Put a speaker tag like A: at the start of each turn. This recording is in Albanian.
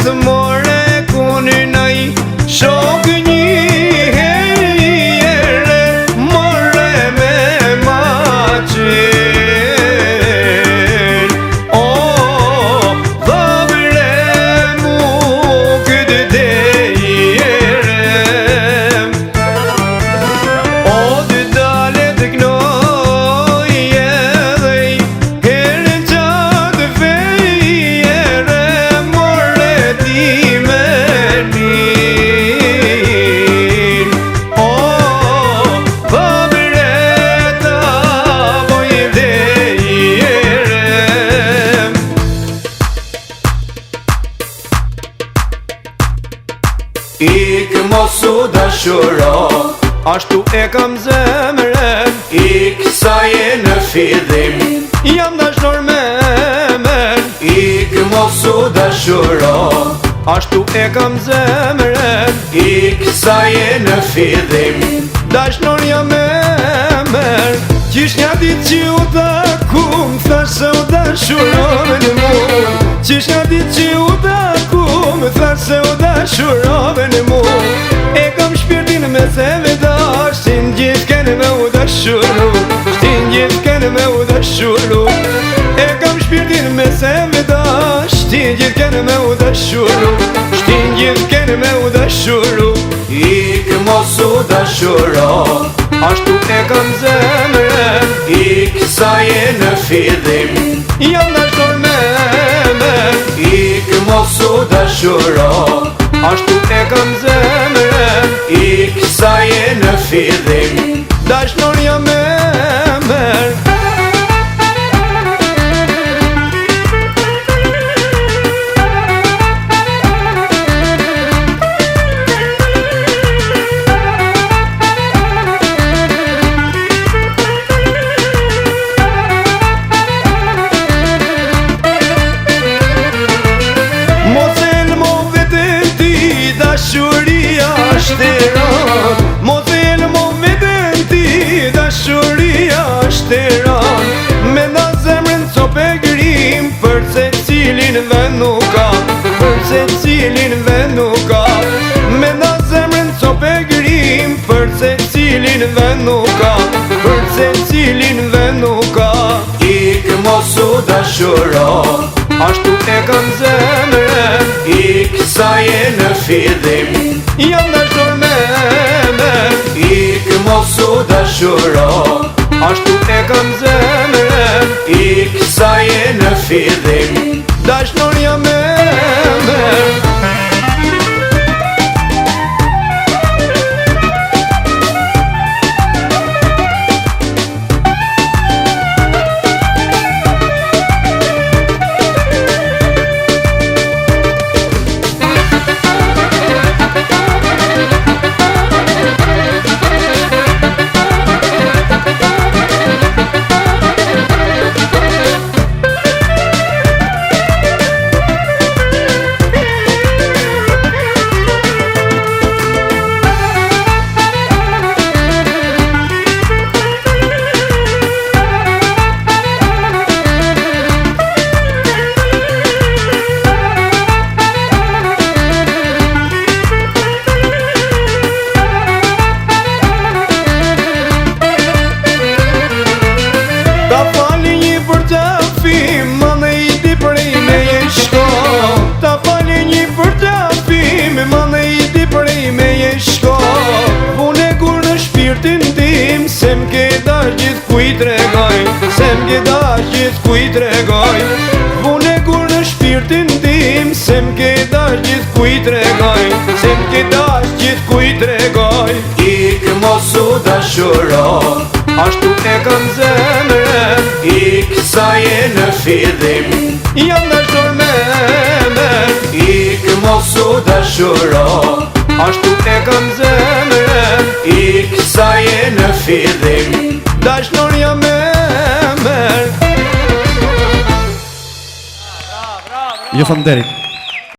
A: të more kuni nëj shok një herë more me ma qenë. O, dhabre mu këtë dejere, o të dale të knoj edhe herë qatë fejere more ti me nin. O, dhabre ta boj dejere. Ik mos u dashuro, ashtu e kam zemrën. Ik sa je në fillim, jam dashur me men. Ik mos u dashuro, ashtu e kam zemrën. Ik sa je në fillim, dashur jam me men. Qish një ditë që u takum, thash se u dashurove në mu. Qish një ditë që u takum, thash se u dashurove në mu. E kam shpirtin me theve dash, shtin gjithë kene me u dashuru, shtin gjithë kene me u dashuru. E kam shpirtin me theve dash, shtin gjithë kene me u dashuru, shtin gjithë kene me u dashuru. Ik mos u dashuro, ashtu e kam zemrën. Ik sa je në fillim, jam dashur me men. Ik mos u dashuro, ashtu e kam zemrën. Ik sa je në fillim, dashur jam me men. Dashuria shteron, mos e në mo veten ti, dashuria shteron. Me na zemrën cop e grim, për se cilin vend nuk ka, për se cilin vend nuk ka. Me na zemrën cop e grim, për se cilin vend nuk ka, për se cilin vend nuk ka. Ik mos u dashuro, ashtu e kam zemrën. Ik sa je në fillim, jam dashur me men. Ik mos u dashuro, ashtu e kam zemrën. Ik sa je në fillim, dashur jam me men. Se m'ke dash gjithë ku i tregoj, se m'ke dash gjithë ku i tregoj. Vune kur në shpirtin tim, se m'ke dash gjithë ku i tregoj, se m'ke dash gjithë ku i tregoj. Ik mos u dashuro, ashtu e kam zemrën. Ik sa je në fillim, jam dashur me men. Ik mos u dashuro, ashtu e kam zemrën. Ik sa je në fillim, dashur jam me men.
B: Jo, faleminderit.